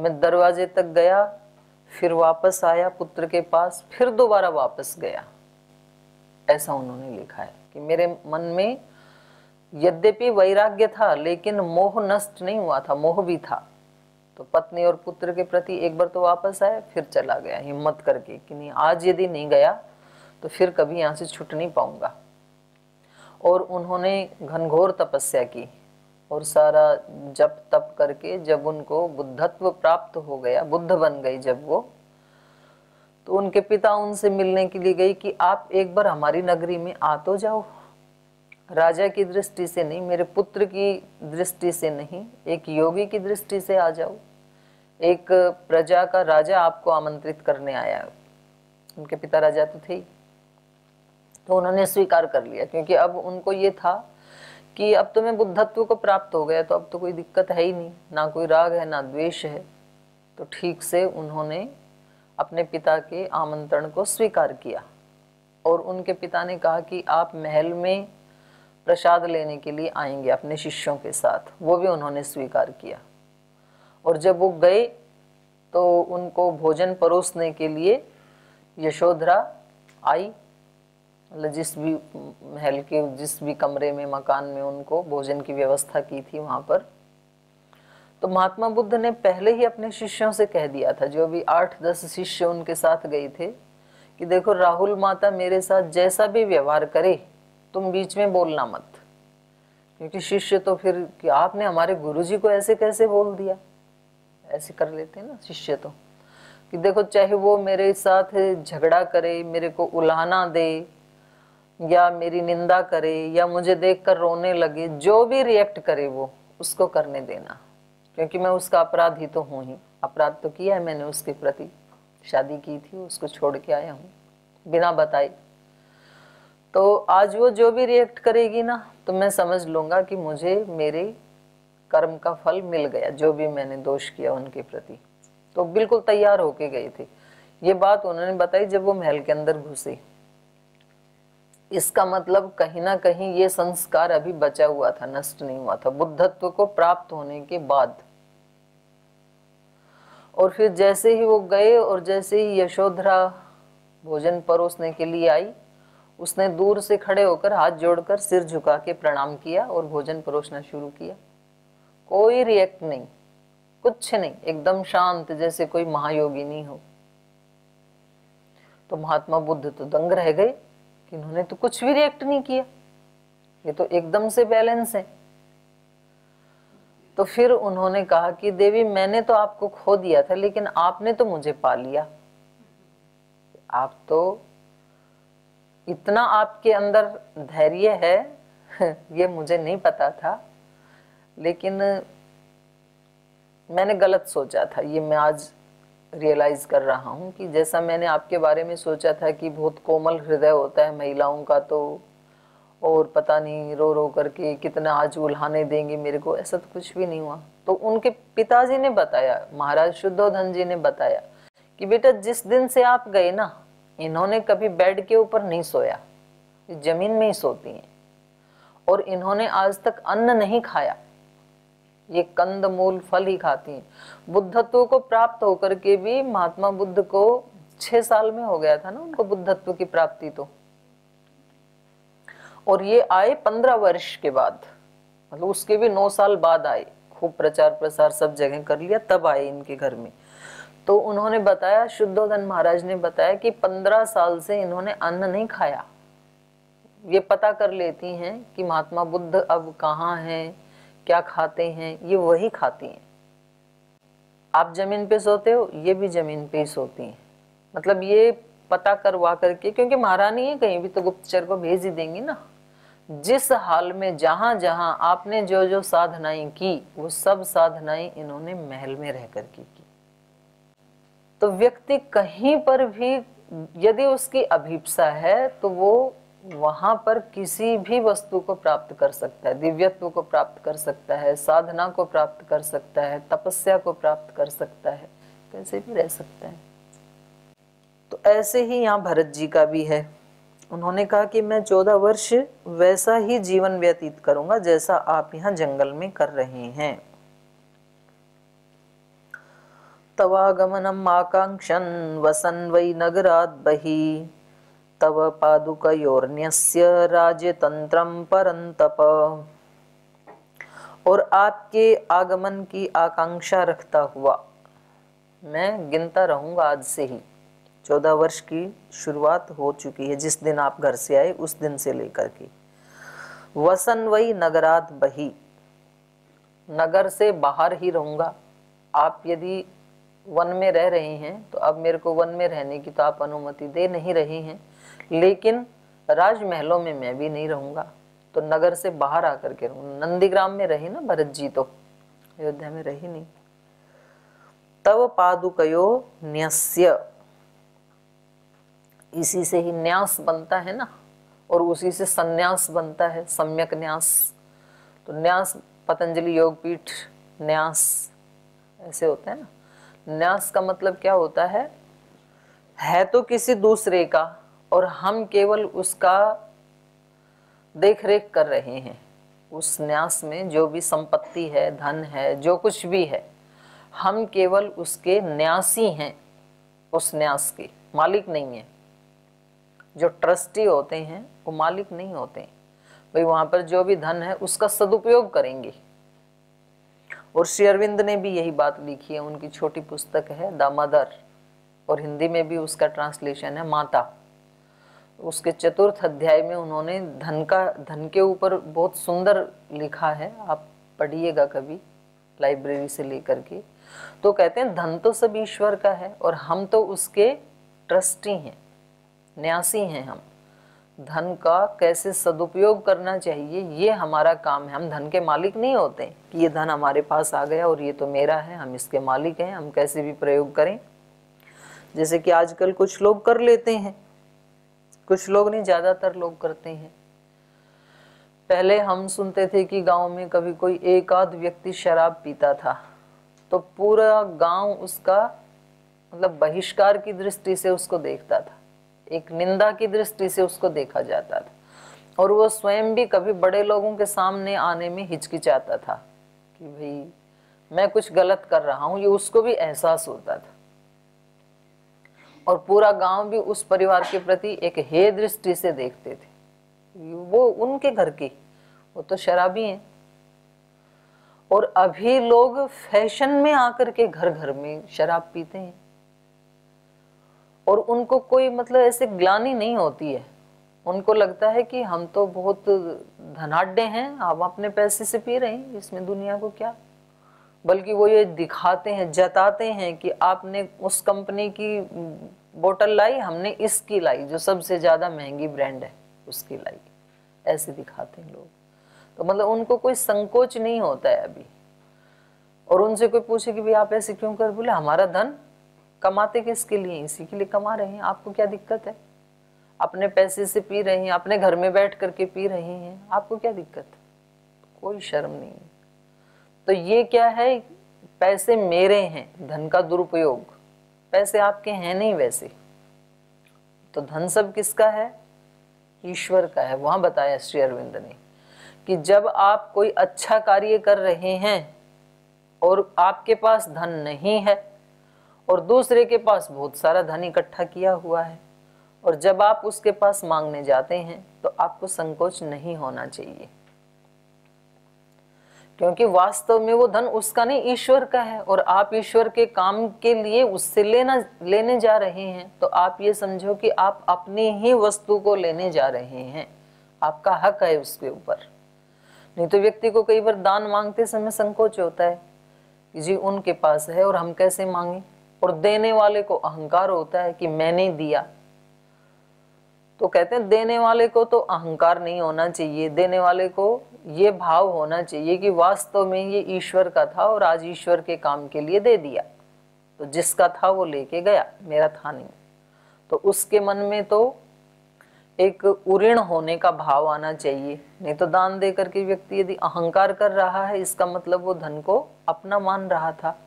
मैं दरवाजे तक गया, फिर वापस आया पुत्र के पास, फिर दोबारा वापस गया। ऐसा उन्होंने लिखा है कि मेरे मन में यद्यपि वैराग्य था लेकिन मोह नष्ट नहीं हुआ था, मोह भी था। तो पत्नी और पुत्र के प्रति एक बार तो वापस आया, फिर चला गया हिम्मत करके कि नहीं, आज यदि नहीं गया तो फिर कभी यहाँ से छूट नहीं पाऊंगा। और उन्होंने घनघोर तपस्या की और सारा जप तप करके जब उनको बुद्धत्व प्राप्त हो गया, बुद्ध बन गई जब वो, तो उनके पिता उनसे मिलने के लिए गई कि आप एक बार हमारी नगरी में आ तो जाओ, राजा की दृष्टि से नहीं, मेरे पुत्र की दृष्टि से नहीं, एक योगी की दृष्टि से आ जाओ, एक प्रजा का राजा आपको आमंत्रित करने आया है। उनके पिता राजा तो थे ही। तो उन्होंने स्वीकार कर लिया, क्योंकि अब उनको ये था कि अब तो मैं बुद्धत्व को प्राप्त हो गया, तो अब तो कोई दिक्कत है ही नहीं, ना कोई राग है ना द्वेष है। तो ठीक से उन्होंने अपने पिता के आमंत्रण को स्वीकार किया और उनके पिता ने कहा कि आप महल में प्रसाद लेने के लिए आएंगे अपने शिष्यों के साथ। वो भी उन्होंने स्वीकार किया। और जब वो गए तो उनको भोजन परोसने के लिए यशोधरा आई, मतलब जिस भी महल के जिस भी कमरे में मकान में उनको भोजन की व्यवस्था की थी वहां पर। तो महात्मा बुद्ध ने पहले ही अपने शिष्यों से कह दिया था, जो भी 8-10 शिष्य उनके साथ गए थे, कि देखो राहुल माता मेरे साथ जैसा भी व्यवहार करे तुम बीच में बोलना मत। क्योंकि शिष्य तो फिर कि आपने हमारे गुरुजी को ऐसे कैसे बोल दिया, ऐसे कर लेते हैं ना शिष्य तो, कि देखो चाहे वो मेरे साथ झगड़ा करे, मेरे को उलाहना दे या मेरी निंदा करे या मुझे देखकर रोने लगे, जो भी रिएक्ट करे वो उसको करने देना, क्योंकि मैं उसका अपराधी तो हूँ ही। अपराध तो किया है मैंने उसके प्रति, शादी की थी, उसको छोड़ के आया हूँ बिना बताए। तो आज वो जो भी रिएक्ट करेगी ना, तो मैं समझ लूंगा कि मुझे मेरे कर्म का फल मिल गया, जो भी मैंने दोष किया उनके प्रति। तो बिल्कुल तैयार होके गए थे। ये बात उन्होंने बताई जब वो महल के अंदर घुसे। इसका मतलब कहीं ना कहीं ये संस्कार अभी बचा हुआ था, नष्ट नहीं हुआ था, बुद्धत्व को प्राप्त होने के बाद। और फिर जैसे ही वो गए और जैसे ही यशोधरा भोजन परोसने के लिए आई, उसने दूर से खड़े होकर हाथ जोड़कर सिर झुका के प्रणाम किया और भोजन परोसना शुरू किया। कोई रिएक्ट नहीं, कुछ नहीं, एकदम शांत, जैसे कोई महायोगिनी हो। तो महात्मा बुद्ध तो दंग रह गए कि इन्होंने तो कुछ भी रिएक्ट नहीं किया, ये तो एकदम से बैलेंस है। तो फिर उन्होंने कहा कि देवी मैंने तो आपको खो दिया था, लेकिन आपने तो मुझे पा लिया। आप तो इतना आपके अंदर धैर्य है ये मुझे नहीं पता था, लेकिन मैंने गलत सोचा था। ये मैं आज रियलाइज कर रहा हूँ कि जैसा मैंने आपके बारे में सोचा था कि बहुत कोमल हृदय होता है महिलाओं का, तो और पता नहीं रो रो करके कितना आज उल्हाने देंगे मेरे को, ऐसा तो कुछ भी नहीं हुआ। तो उनके पिताजी ने बताया, महाराज शुद्धोधन जी ने बताया कि बेटा जिस दिन से आप गए ना, इन्होंने कभी बेड के ऊपर नहीं सोया, जमीन में ही सोती हैं, और इन्होंने आज तक अन्न नहीं खाया, ये कंद मूल फल ही खाती हैं। बुद्धत्व को प्राप्त होकर के भी महात्मा बुद्ध को 6 साल में हो गया था ना उनको बुद्धत्व की प्राप्ति तो, और ये आए 15 वर्ष के बाद, मतलब उसके भी 9 साल बाद आए, खूब प्रचार प्रसार सब जगह कर लिया तब आए इनके घर में। तो उन्होंने बताया, शुद्धोधन महाराज ने बताया कि 15 साल से इन्होंने अन्न नहीं खाया। ये पता कर लेती हैं कि महात्मा बुद्ध अब कहाँ हैं, क्या खाते हैं, ये वही खाती हैं। आप जमीन पे सोते हो, ये भी जमीन पे ही सोती हैं। मतलब ये पता करवा करके, क्योंकि महारानी है, कहीं भी तो गुप्तचर को भेज ही देंगी ना। जिस हाल में जहां जहां आपने जो जो साधनाएं की, वो सब साधनाएं इन्होंने महल में रह कर की। तो व्यक्ति कहीं पर भी यदि उसकी अभिप्सा है तो वो वहां पर किसी भी वस्तु को प्राप्त कर सकता है, दिव्यत्व को प्राप्त कर सकता है, साधना को प्राप्त कर सकता है, तपस्या को प्राप्त कर सकता है, कैसे भी रह सकता है। तो ऐसे ही यहाँ भरत जी का भी है। उन्होंने कहा कि मैं 14 वर्ष वैसा ही जीवन व्यतीत करूंगा जैसा आप यहाँ जंगल में कर रहे हैं। तवागमनम् आकांक्षन् वसन् वै नगरात् बहिः तव पादुकयोर्न्यस्य राज्यतंत्रं परन्तप। और आपके आगमन की आकांक्षा रखता हुआ मैं गिनता रहूंगा आज से ही। 14 वर्ष की शुरुआत हो चुकी है जिस दिन आप घर से आए उस दिन से लेकर के। वसन वही नगरात बही, नगर से बाहर ही रहूंगा। आप यदि वन में रह रहे हैं तो अब मेरे को वन में रहने की तो आप अनुमति दे नहीं रहे हैं, लेकिन राजमहलों में मैं भी नहीं रहूंगा, तो नगर से बाहर आकर के रहूंगा। नंदीग्राम में रहे ना भरत जी, तो अयोध्या में रही नहीं। तव पादुकयो न्यस्य, इसी से ही न्यास बनता है ना, और उसी से संन्यास बनता है, सम्यक न्यास। तो न्यास पतंजलि योगपीठ न्यास ऐसे होता है ना। न्यास का मतलब क्या होता है तो किसी दूसरे का और हम केवल उसका देख रेख कर रहे हैं। उस न्यास में जो भी संपत्ति है, धन है, जो कुछ भी है, हम केवल उसके न्यासी हैं, उस न्यास के मालिक नहीं है। जो ट्रस्टी होते हैं वो मालिक नहीं होते, भाई वहां पर जो भी धन है उसका सदुपयोग करेंगे। और श्री अरविंद ने भी यही बात लिखी है, उनकी छोटी पुस्तक है द मदर, और हिंदी में भी उसका ट्रांसलेशन है माता। उसके 4th अध्याय में उन्होंने धन के ऊपर बहुत सुंदर लिखा है, आप पढ़िएगा कभी लाइब्रेरी से लेकर के। तो कहते हैं धन तो सब ईश्वर का है और हम तो उसके ट्रस्टी हैं, न्यासी हैं। हम धन का कैसे सदुपयोग करना चाहिए ये हमारा काम है। हम धन के मालिक नहीं होते कि ये धन हमारे पास आ गया और ये तो मेरा है, हम इसके मालिक हैं, हम कैसे भी प्रयोग करें। जैसे कि आजकल कुछ लोग कर लेते हैं, कुछ लोग नहीं, ज्यादातर लोग करते हैं। पहले हम सुनते थे कि गांव में कभी कोई एक आध व्यक्ति शराब पीता था तो पूरा गांव उसका मतलब बहिष्कार की दृष्टि से उसको देखता था, एक निंदा की दृष्टि से उसको देखा जाता था, और वो स्वयं भी कभी बड़े लोगों के सामने आने में हिचकिचाता था कि भाई मैं कुछ गलत कर रहा हूं, ये उसको भी एहसास होता था। और पूरा गांव भी उस परिवार के प्रति एक हे दृष्टि से देखते थे, वो उनके घर की, वो तो शराबी हैं। और अभी लोग फैशन में आकर के घर घर में शराब पीते हैं और उनको कोई मतलब ऐसे ग्लानि नहीं होती है। उनको लगता है कि हम तो बहुत धनाढ्य हैं, हम अपने पैसे से पी रहे हैं, इसमें दुनिया को क्या। बल्कि वो ये दिखाते हैं, जताते हैं कि आपने उस कंपनी की बोतल लाई, हमने इसकी लाई, जो सबसे ज्यादा महंगी ब्रांड है उसकी लाई, ऐसे दिखाते हैं लोग। तो मतलब उनको कोई संकोच नहीं होता है अभी। और उनसे कोई पूछे कि भाई आप ऐसे क्यों कर, बोले हमारा धन कमाते किसके लिए, इसी के लिए कमा रहे हैं, आपको क्या दिक्कत है, अपने पैसे से पी रहे हैं, अपने घर में बैठ करके पी रहे हैं, आपको क्या दिक्कत, कोई शर्म नहीं। तो ये क्या है, पैसे मेरे हैं, धन का दुरुपयोग, पैसे आपके हैं नहीं वैसे। तो धन सब किसका है, ईश्वर का है। वहां बताया श्री अरविंद ने कि जब आप कोई अच्छा कार्य कर रहे हैं और आपके पास धन नहीं है और दूसरे के पास बहुत सारा धन इकट्ठा किया हुआ है, और जब आप उसके पास मांगने जाते हैं तो आपको संकोच नहीं होना चाहिए, क्योंकि वास्तव में वो धन उसका नहीं, ईश्वर का है। और आप ईश्वर के काम के लिए उससे लेने जा रहे हैं, तो आप ये समझो कि आप अपनी ही वस्तु को लेने जा रहे हैं, आपका हक है उसके ऊपर। नहीं तो व्यक्ति को कई बार दान मांगते समय संकोच होता है कि जी उनके पास है और हम कैसे मांगे। और देने वाले को अहंकार होता है कि मैंने दिया। तो कहते हैं देने वाले को तो अहंकार नहीं होना चाहिए, देने वाले को ये भाव होना चाहिए कि वास्तव में ये ईश्वर का था और आज ईश्वर के काम के लिए दे दिया, तो जिसका था वो लेके गया, मेरा था नहीं। तो उसके मन में तो एक उऋण होने का भाव आना चाहिए। नहीं तो दान दे करके व्यक्ति यदि अहंकार कर रहा है, इसका मतलब वो धन को अपना मान रहा था,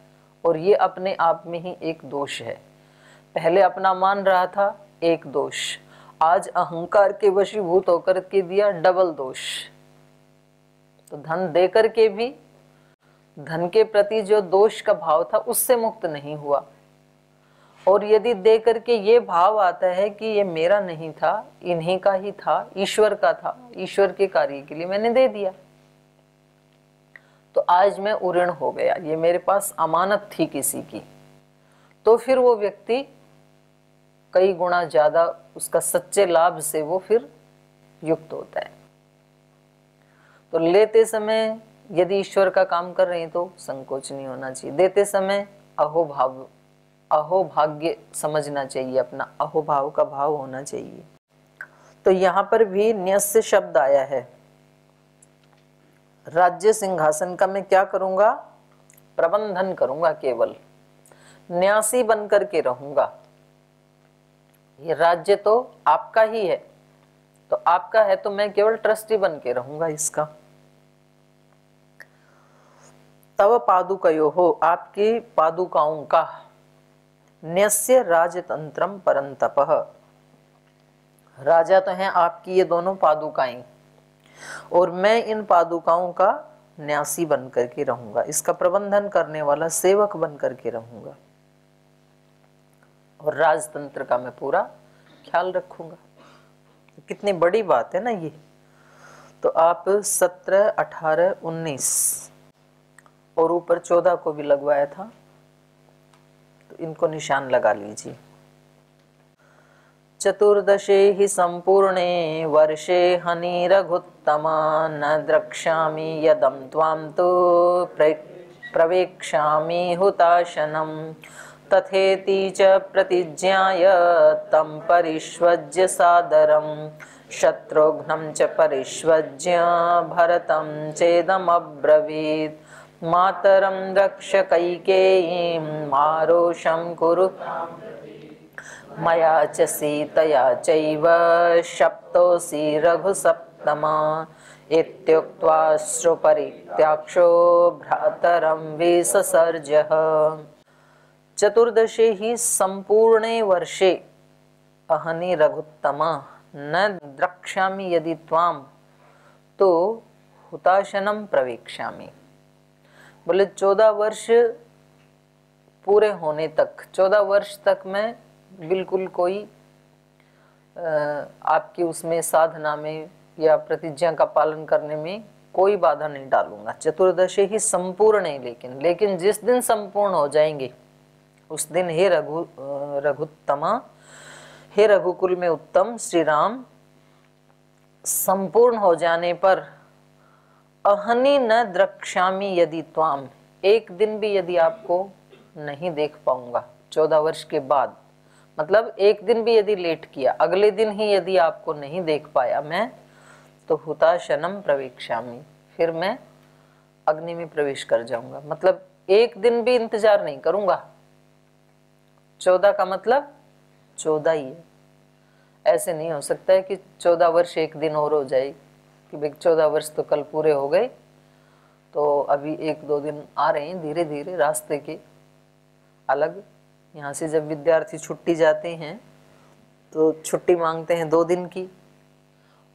और ये अपने आप में ही एक दोष है। पहले अपना मान रहा था, एक दोष, आज अहंकार के वशीभूत होकर के दिया, डबल दोष। तो धन दे करके भी धन के प्रति जो दोष का भाव था उससे मुक्त नहीं हुआ। और यदि दे करके ये भाव आता है कि ये मेरा नहीं था, इन्हीं का ही था, ईश्वर का था, ईश्वर के कार्य के लिए मैंने दे दिया, तो आज मैं उऋण हो गया, ये मेरे पास अमानत थी किसी की, तो फिर वो व्यक्ति कई गुना ज्यादा उसका सच्चे लाभ से वो फिर युक्त होता है। तो लेते समय यदि ईश्वर का काम कर रहे हैं तो संकोच नहीं होना चाहिए, देते समय अहोभाग्य समझना चाहिए, अपना अहोभाव का भाव होना चाहिए। तो यहाँ पर भी न्यस्य शब्द आया है। राज्य सिंहासन का मैं क्या करूंगा? प्रबंधन करूंगा, केवल न्यासी बन करके रहूंगा। ये राज्य तो आपका ही है, तो आपका है तो मैं केवल ट्रस्टी बन के रहूंगा इसका। तव पादुकयो हो, आपकी पादुकाओं का, न्यस्य राजतंत्रम परंतपः, राजा तो हैं आपकी ये दोनों पादुकाएं, और मैं इन पादुकाओं का न्यासी बन करके रहूंगा, इसका प्रबंधन करने वाला सेवक बन करके रहूंगा, और राजतंत्र का मैं पूरा ख्याल रखूंगा। कितनी बड़ी बात है ना ये। तो आप 17, 18, 19 और ऊपर 14 को भी लगवाया था, तो इनको निशान लगा लीजिए। चतुर्दशे हि संपूर्णे वर्षे हनि रघुत्तमा, न द्रक्ष्यामि यदं त्वां तु प्रवेक्ष्यामि हुताशनम्, तथेति च प्रतिज्ञाय तं परिष्वज्य सादरं, शत्रुघ्नं च परिष्वज्य भरतं चेदमब्रवीत्, मातरं रक्ष कैकेयीं मारोषं कुरु मया च सीतया चैव शप्तोऽसि रघुसप्तमा, इत्युक्त्वा श्रुपरित्याक्षो भ्रातरं विससर्जः। चतुर्दशे हि संपूर्णे वर्षे अहनि रघुत्तमा, न द्रक्ष्यामि यदि त्वां तो हुताशनम प्रवेक्ष्यामि। बोले 14 वर्ष पूरे होने तक, 14 वर्ष तक मैं बिल्कुल कोई आपकी उसमें साधना में या प्रतिज्ञा का पालन करने में कोई बाधा नहीं डालूंगा। चतुर्दशी ही संपूर्ण है, लेकिन जिस दिन संपूर्ण हो जाएंगे उस दिन हे रघुत्तमा, हे रघुकुल में उत्तम श्री राम, संपूर्ण हो जाने पर अहनि न द्रक्ष्यामि यदि त्वाम, एक दिन भी यदि आपको नहीं देख पाऊंगा 14 वर्ष के बाद, मतलब एक दिन भी यदि लेट किया, अगले दिन ही यदि आपको नहीं देख पाया मैं, तो हुताशनम प्रवेक्ष्यामि, फिर मैं अग्नि में प्रवेश कर जाऊंगा। मतलब एक दिन भी इंतजार नहीं करूंगा। 14 का मतलब 14 ही है। ऐसे नहीं हो सकता है कि 14 वर्ष एक दिन और हो जाए, कि भाई 14 वर्ष तो कल पूरे हो गए, तो अभी 1-2 दिन आ रहे हैं धीरे धीरे रास्ते के अलग। यहाँ से जब विद्यार्थी छुट्टी जाते हैं तो छुट्टी मांगते हैं 2 दिन की,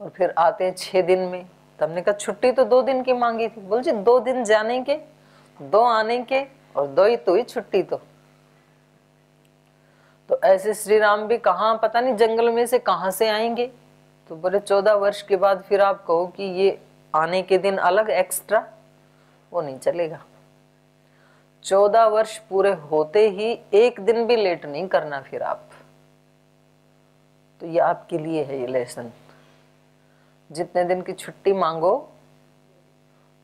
और फिर आते हैं 6 दिन में। तो हमने कहा छुट्टी तो 2 दिन की मांगी थी। बोल जी 2 दिन जाने के, 2 आने के, और 2 ही तो ही छुट्टी। तो ऐसे श्री राम भी कहाँ, पता नहीं जंगल में से कहाँ से आएंगे। तो बोले 14 वर्ष के बाद फिर आप कहो कि ये आने के दिन अलग एक्स्ट्रा, वो नहीं चलेगा। 14 वर्ष पूरे होते ही एक दिन भी लेट नहीं करना फिर आप। तो ये आपके लिए है ये लेसन। जितने दिन की छुट्टी मांगो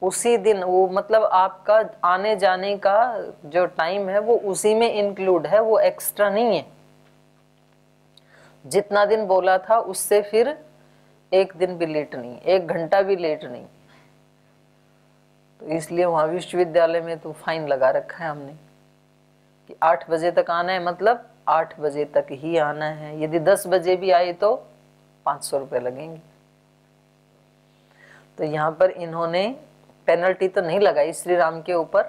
उसी दिन, वो मतलब आपका आने जाने का जो टाइम है वो उसी में इंक्लूड है, वो एक्स्ट्रा नहीं है। जितना दिन बोला था उससे फिर एक दिन भी लेट नहीं, 1 घंटा भी लेट नहीं। तो इसलिए वहां विश्वविद्यालय में तो फाइन लगा रखा है हमने कि 8 बजे तक आना है, मतलब 8 बजे तक ही आना है। यदि 10 बजे भी आए तो 500 रुपये लगेंगे। तो यहाँ पर इन्होंने पेनल्टी तो नहीं लगाई श्री राम के ऊपर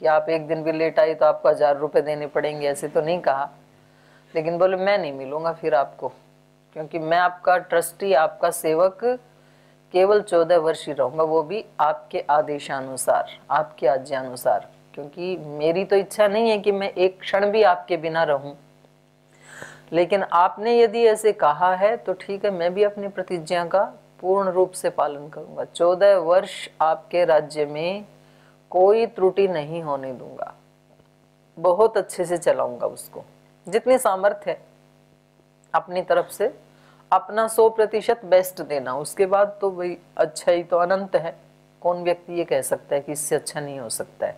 कि आप एक दिन भी लेट आए तो आपको 1000 रुपये देने पड़ेंगे, ऐसे तो नहीं कहा। लेकिन बोले मैं नहीं मिलूंगा फिर आपको, क्योंकि मैं आपका ट्रस्टी, आपका सेवक केवल 14 वर्ष ही रहूंगा, वो भी आपके आदेशानुसार, आपके आज्ञानुसार, क्योंकि मेरी तो इच्छा नहीं है कि मैं एक क्षण भी आपके बिना रहूं। लेकिन आपने यदि ऐसे कहा है तो ठीक है, मैं भी अपनी प्रतिज्ञा का पूर्ण रूप से पालन करूंगा। 14 वर्ष आपके राज्य में कोई त्रुटि नहीं होने दूंगा, बहुत अच्छे से चलाऊंगा उसको, जितनी सामर्थ्य है अपनी तरफ से अपना 100% बेस्ट देना। उसके बाद तो भाई अच्छा ही तो अनंत है, कौन व्यक्ति ये कह सकता है कि इससे अच्छा नहीं हो सकता है।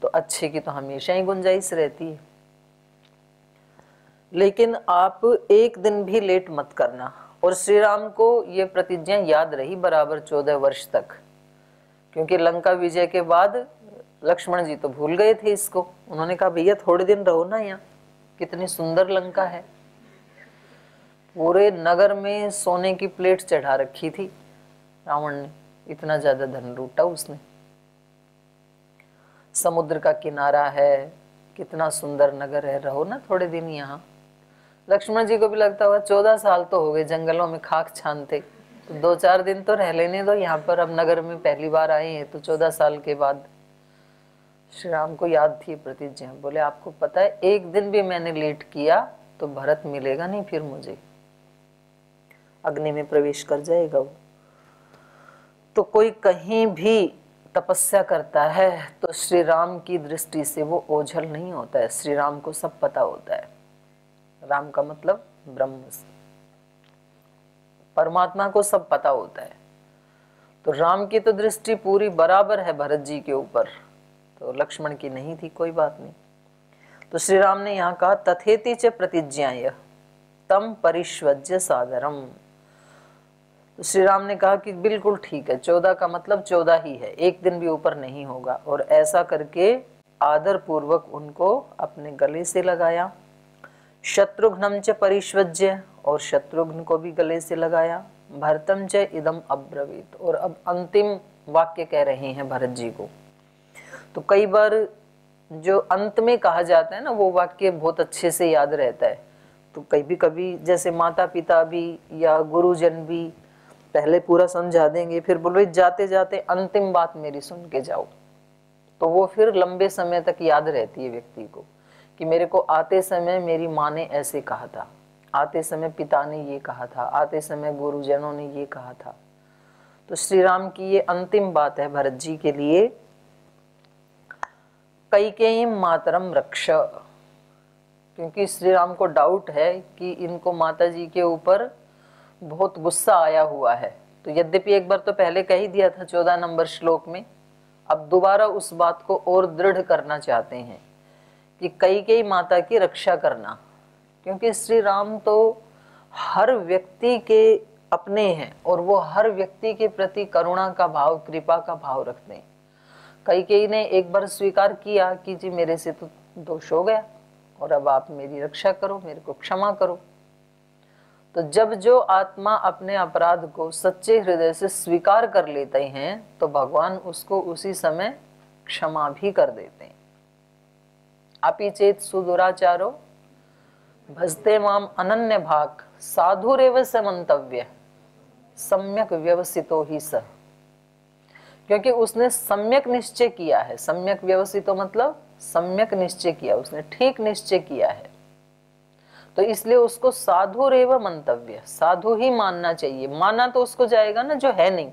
तो अच्छे की तो हमेशा ही गुंजाइश रहती है। लेकिन आप एक दिन भी लेट मत करना। और श्री राम को ये प्रतिज्ञा याद रही बराबर 14 वर्ष तक, क्योंकि लंका विजय के बाद लक्ष्मण जी तो भूल गए थे इसको। उन्होंने कहा भैया थोड़े दिन रहो ना, यहाँ कितनी सुंदर लंका है, पूरे नगर में सोने की प्लेट चढ़ा रखी थी रावण ने, इतना ज्यादा धन लूटा उसने। समुद्र का किनारा है, कितना सुंदर नगर है, रहो ना थोड़े दिन यहाँ। लक्ष्मण जी को भी लगता हुआ 14 साल तो हो गए जंगलों में खाक छानते, तो 2-4 दिन तो रह लेने दो यहाँ पर, अब नगर में पहली बार आए हैं तो 14 साल के बाद। श्री राम को याद थी प्रतिज्ञा, बोले आपको पता है एक दिन भी मैंने लेट किया तो भरत मिलेगा नहीं फिर मुझे, अग्नि में प्रवेश कर जाएगा वो। तो कोई कहीं भी तपस्या करता है तो श्री राम की दृष्टि से वो ओझल नहीं होता है, श्री राम को सब पता होता है। राम का मतलब ब्रह्म, परमात्मा को सब पता होता है। तो राम की तो दृष्टि पूरी बराबर है भरत जी के ऊपर, तो लक्ष्मण की नहीं थी, कोई बात नहीं। तो श्री राम ने यहाँ कहा तथेति च प्रतिज्ञाय तम परिष्वज्य सादरम। तो श्री राम ने कहा कि बिल्कुल ठीक है, 14 का मतलब 14 ही है, एक दिन भी ऊपर नहीं होगा। और ऐसा करके आदर पूर्वक उनको अपने गले से लगाया। शत्रुघ्नम च परिष्वज्य, और शत्रुघ्न को भी गले से लगाया। भरतम च इदम अब्रवीत, और अब अंतिम वाक्य कह रहे हैं भरत जी को। तो कई बार जो अंत में कहा जाता है ना वो वाक्य बहुत अच्छे से याद रहता है। तो कभी कभी जैसे माता पिता भी या गुरुजन भी पहले पूरा समझा देंगे, फिर बोलो जाते जाते अंतिम बात मेरी सुन के जाओ, तो वो फिर लंबे समय तक याद रहती है व्यक्ति को कि मेरे को आते समय मेरी माँ ने ऐसे कहा था, आते समय पिता ने ये कहा था, आते समय गुरुजनों ने ये कहा था। तो श्री राम की ये अंतिम बात है भरत जी के लिए, कैकेयी मातरम रक्ष, क्योंकि श्री राम को डाउट है कि इनको माता जी के ऊपर बहुत गुस्सा आया हुआ है। तो यद्यपि एक बार तो पहले कह ही दिया था 14 नंबर श्लोक में, अब दोबारा उस बात को और दृढ़ करना चाहते हैं कि कैकेयी माता की रक्षा करना, क्योंकि श्री राम तो हर व्यक्ति के अपने हैं और वो हर व्यक्ति के प्रति करुणा का भाव, कृपा का भाव रखते हैं। कैकेयी ने एक बार स्वीकार किया कि जी मेरे से तो दोष हो गया और अब आप मेरी रक्षा करो, मेरे को क्षमा करो। तो जब जो आत्मा अपने अपराध को सच्चे हृदय से स्वीकार कर लेते हैं तो भगवान उसको उसी समय क्षमा भी कर देते हैं। अपि चेत सुदुराचारो भजते माम अनन्य भाग साधुरेव स मंतव्य सम्यक व्यवसितो ही स, क्योंकि उसने सम्यक निश्चय किया है। सम्यक व्यवसितो मतलब सम्यक निश्चय किया, उसने ठीक निश्चय किया है, तो इसलिए उसको साधुरेव मंतव्य, साधु ही मानना चाहिए। माना तो उसको जाएगा ना जो है नहीं,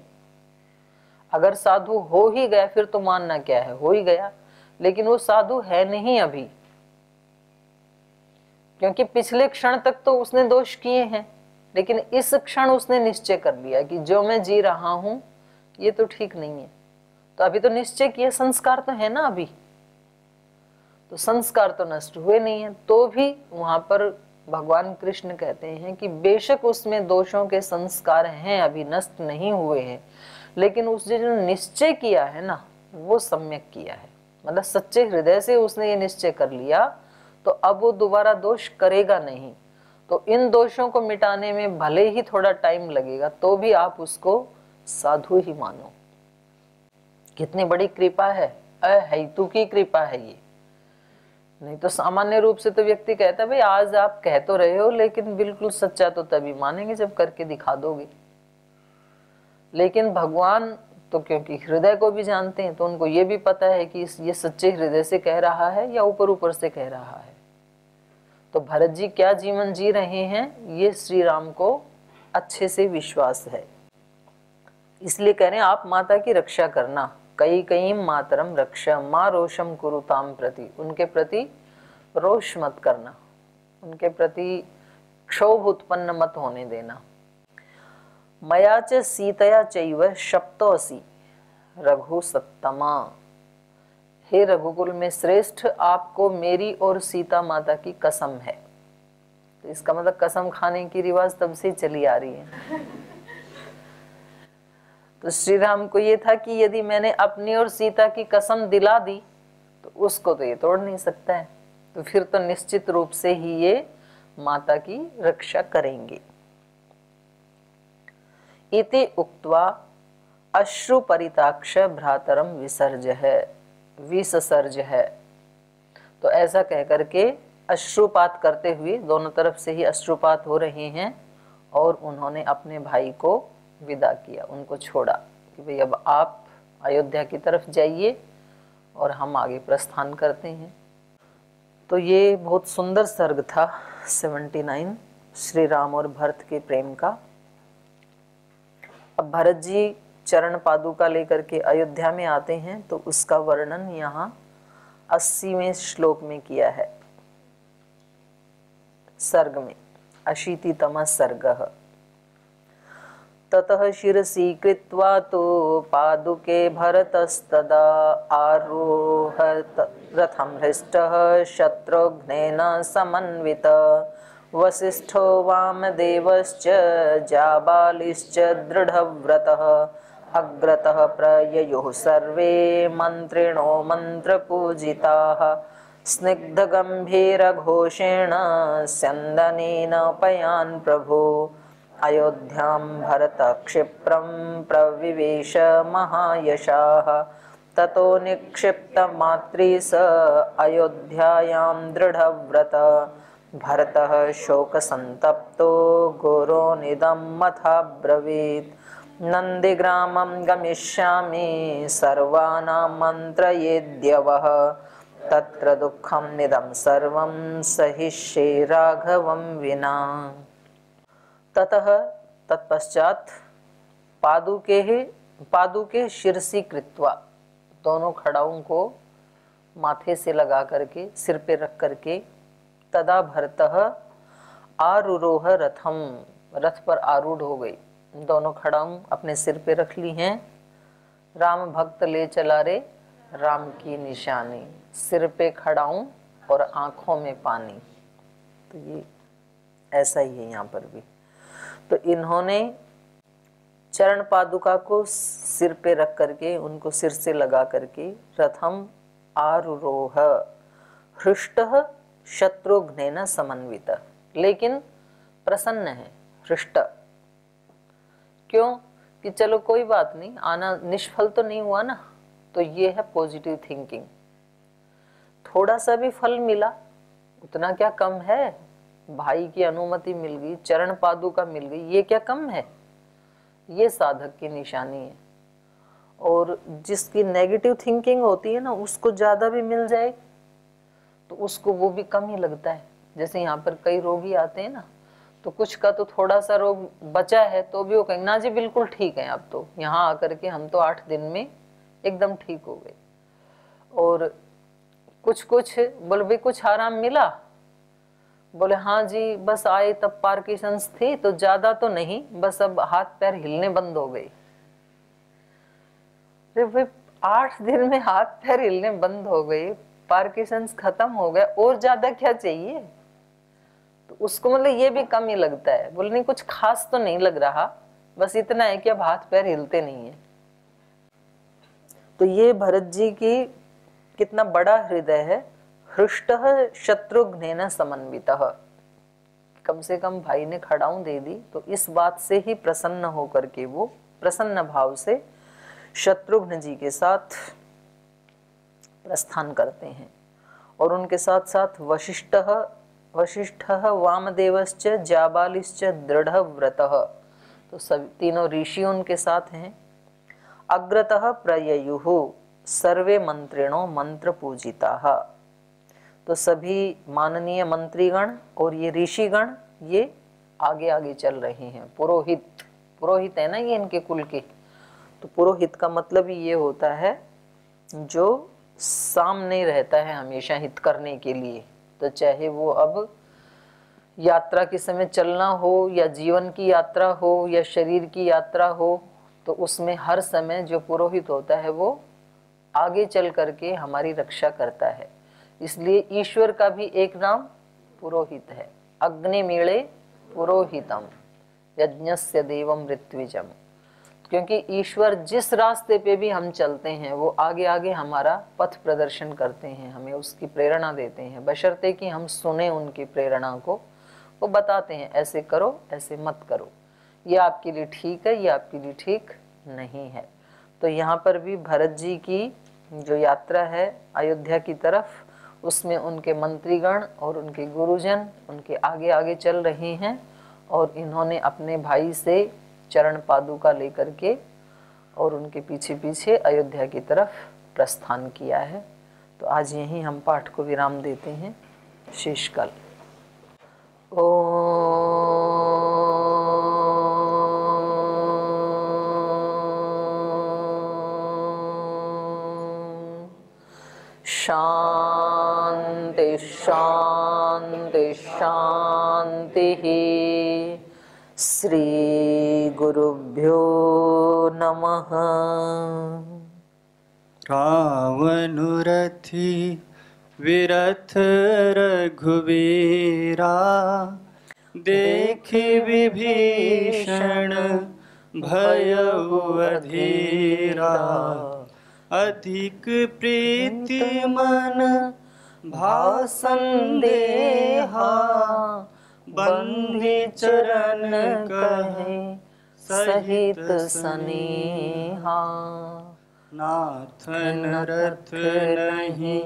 अगर साधु हो ही गया फिर तो मानना क्या है, हो ही गया, लेकिन वो साधु है नहीं अभी, क्योंकि पिछले क्षण तक तो उसने दोष किए हैं, लेकिन इस क्षण उसने निश्चय कर लिया कि जो मैं जी रहा हूं ये तो ठीक नहीं है। तो अभी तो निश्चय किया, संस्कार तो है ना अभी, तो संस्कार तो नष्ट हुए नहीं है। तो भी वहां पर भगवान कृष्ण कहते हैं कि बेशक उसमें दोषों के संस्कार हैं, अभी नष्ट नहीं हुए हैं, लेकिन उसने जो निश्चय किया है ना वो सम्यक किया है, मतलब सच्चे हृदय से उसने ये निश्चय कर लिया, तो अब वो दोबारा दोष करेगा नहीं। तो इन दोषों को मिटाने में भले ही थोड़ा टाइम लगेगा तो भी आप उसको साधु ही मानो। कितनी बड़ी कृपा है, अहेतु की कृपा है ये। नहीं तो सामान्य रूप से तो व्यक्ति कहता है भाई आज आप कह तो रहे हो, लेकिन बिल्कुल सच्चा तो तभी मानेंगे जब करके दिखा दोगे। लेकिन भगवान तो क्योंकि हृदय को भी जानते हैं, तो उनको ये भी पता है कि ये सच्चे हृदय से कह रहा है या ऊपर ऊपर से कह रहा है। तो भरत जी क्या जीवन जी रहे हैं ये श्री राम को अच्छे से विश्वास है, इसलिए कह रहे हैं आप माता की रक्षा करना। कई कई मातरम रक्षा माँ रोषम कुरुताम प्रति, उनके प्रति रोष मत करना, उनके प्रति क्षोभ उत्पन्न मत होने देना। मया च सीतया चैव शप्तोऽसि रघु सत्तमा, हे रघुकुल में श्रेष्ठ आपको मेरी और सीता माता की कसम है। तो इसका मतलब कसम खाने की रिवाज तब से चली आ रही है। तो श्री राम को ये था कि यदि मैंने अपनी और सीता की कसम दिला दी तो उसको तो ये तोड़ नहीं सकता है, तो फिर तो निश्चित रूप से ही ये माता की रक्षा करेंगे। इति उक्त्वा अश्रुपरिताक्ष भ्रातरम विससर्ज है। तो ऐसा कह करके अश्रुपात करते हुए, दोनों तरफ से ही अश्रुपात हो रहे हैं, और उन्होंने अपने भाई को विदा किया, उनको छोड़ा कि भाई अब आप अयोध्या की तरफ जाइए और हम आगे प्रस्थान करते हैं। तो ये बहुत सुंदर सर्ग था 79 श्री राम और भरत के प्रेम का। अब भरत जी चरण पादुका लेकर के अयोध्या में आते हैं, तो उसका वर्णन यहाँ 80वें श्लोक में किया है, सर्ग में 80तमः सर्गः। ततः शिरसि कृत्वा तो पादुके भरतस्तदा आरोह रथं हृष्टः शत्रुघ्नेन समन्वित। वसिष्ठो वामदेवश्च जाबालिश्च दृढव्रतः अग्रतः प्रययुः सर्वे मन्त्रिणो मन्त्रपूजिताः। स्निग्धगम्भीरघोषेण स्यन्दनेन पयान् प्रभो अयोध्यां भरतः क्षिप्रं प्रविवेश महायशाः। ततो निक्षिप्तमात्री स अयोध्यायां दृढव्रतः। भरतः शोकसन्तप्तो गुरोनिदं मथाब्रवीत्। नन्दिग्रामं गमिष्यामि सर्वानां मन्त्रयेद्यवः। तत्र दुःखं निदं सर्वं सहिष्ये राघवं विना। ततः तत्पश्चात पादुके शिरसी कृत्वा, दोनों खड़ाओं को माथे से लगा करके सिर पे रख करके, तदा भरतः आरुरोह रथम, रथ पर आरूढ़ हो गई। दोनों खड़ाऊं अपने सिर पे रख ली हैं। राम भक्त ले चला रे राम की निशानी, सिर पे खड़ाऊं और आंखों में पानी। तो ये ऐसा ही है यहाँ पर भी। तो इन्होंने चरण पादुका को सिर पे रख करके, उनको सिर से लगा करके, रथम आरुरोह हृष्टः शत्रुघ्नेन समन्वित, लेकिन प्रसन्न है, हृष्ट। क्यों? कि चलो कोई बात नहीं, आना निष्फल तो नहीं हुआ ना। तो ये है पॉजिटिव थिंकिंग। थोड़ा सा भी फल मिला, उतना क्या कम है। भाई की अनुमति मिल गई, चरण पादुका मिल गई, ये क्या कम है। ये साधक की निशानी है। और जिसकी नेगेटिव थिंकिंग होती है ना, उसको ज्यादा भी मिल जाए तो उसको वो भी कम ही लगता है। जैसे यहाँ पर कई रोगी आते हैं ना, तो कुछ का तो थोड़ा सा रोग बचा है तो भी वो कहेंगे ना जी बिल्कुल ठीक है, अब तो यहाँ आकर के हम तो 8 दिन में एकदम ठीक हो गए। और कुछ बोले भाई कुछ आराम मिला, बोले हाँ जी बस आए तब पार्किंसंस थी, तो ज्यादा तो नहीं, बस अब हाथ पैर हिलने बंद हो गए। भाई 8 दिन में हाथ पैर हिलने बंद हो गए, पार्किंसंस खत्म हो गया, और ज्यादा क्या चाहिए। तो उसको मतलब ये भी कम ही लगता है। बोले नहीं कुछ खास तो नहीं लग रहा, बस इतना है कि अब हाथ पैर हिलते नहीं है। तो ये भरत जी की कितना बड़ा हृदय है। हृष्टः शत्रुघ्नेन समन्वितः, कम से कम भाई ने खड़ाऊं दे दी, तो इस बात से ही प्रसन्न होकर के वो प्रसन्न भाव से शत्रुघ्न जी के साथ प्रस्थान करते हैं। और उनके साथ साथ वशिष्ठः वामदेवश्च जाबालिश्च दृढ़व्रतः, तो सभी तीनों ऋषि उनके साथ हैं। अग्रतः प्रययुः सर्वे मंत्रिणो मंत्र पूजिताः, तो सभी माननीय मंत्रीगण और ये ऋषिगण ये आगे आगे चल रहे हैं। पुरोहित, पुरोहित है ना ये इनके कुल के, तो पुरोहित का मतलब ही ये होता है जो सामने रहता है हमेशा हित करने के लिए। तो चाहे वो अब यात्रा के समय चलना हो या जीवन की यात्रा हो या शरीर की यात्रा हो, तो उसमें हर समय जो पुरोहित होता है वो आगे चल करके हमारी रक्षा करता है। इसलिए ईश्वर का भी एक नाम पुरोहित है। अग्निमीळे पुरोहितम यज्ञस्य देवम ऋत्विजम, क्योंकि ईश्वर जिस रास्ते पे भी हम चलते हैं वो आगे आगे हमारा पथ प्रदर्शन करते हैं, हमें उसकी प्रेरणा देते हैं, बशर्ते कि हम सुने उनकी प्रेरणा को। वो बताते हैं ऐसे करो, ऐसे मत करो, ये आपके लिए ठीक है, ये आपके लिए ठीक नहीं है। तो यहाँ पर भी भरत जी की जो यात्रा है अयोध्या की तरफ, उसमें उनके मंत्रीगण और उनके गुरुजन उनके आगे आगे चल रहे हैं और इन्होंने अपने भाई से चरण पादुका लेकर के और उनके पीछे पीछे अयोध्या की तरफ प्रस्थान किया है। तो आज यहीं हम पाठ को विराम देते हैं। शेष कल। शांति शांति शांति। श्री गुरुभ्यो नमः। रावणुरथी विरथ रघुवीरा, देखि विभीषण भयउ अधीरा। अधिक प्रीति मन भाव संदेहा, बंदी चरण कहे सहित सनेहा। नाथन रथ नहीं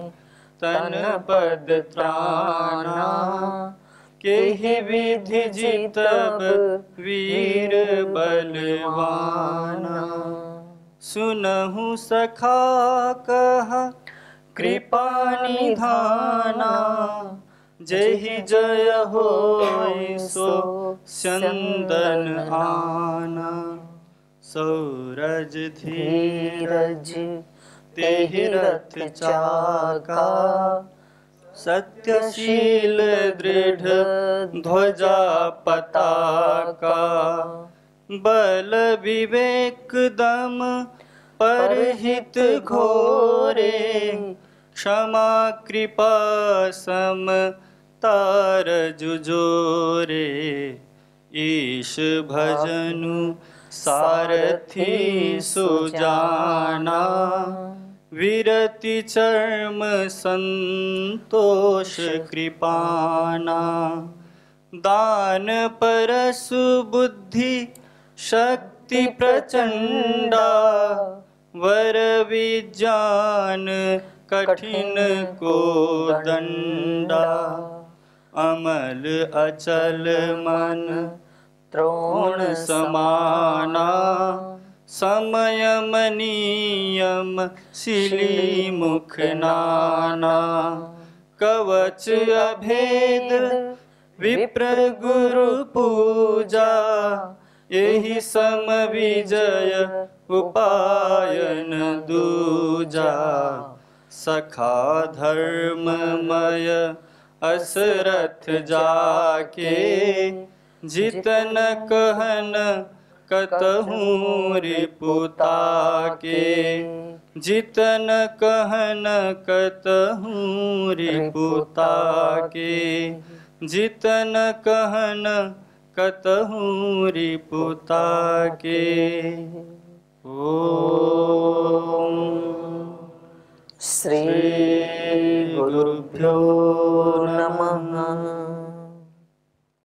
तन पद त्राना, केहि विधि जीतब वीर बलवाना। सुनहु सखा कहा कृपा निधाना, जेहि जय होय सो चंदन आना। सौरज धीरज तेहि रथ चाका, सत्यशील दृढ़ ध्वजा पताका। बल विवेक दम परहित घोरे, क्षमा कृपा सम तार जुजोरे। ईश भजनु सारथी सुजाना, विरति चर्म संतोष कृपाना। दान परसु बुद्धि शक्ति प्रचंडा, वर विज्ञान कठिन को दंडा। अमल अचल मन त्रोण समाना, समयम नियम शिली मुख नाना। कवच अभेद विप्र गुरु पूजा, एहि सम विजय उपायन दूजा। सखा धर्ममय असरथ जाके, जितन कहन कतहूँ रिपुता के। जितन कहन कतहूँ रिपुता के, जितन कहन कतहूँ रिपुता के। श्री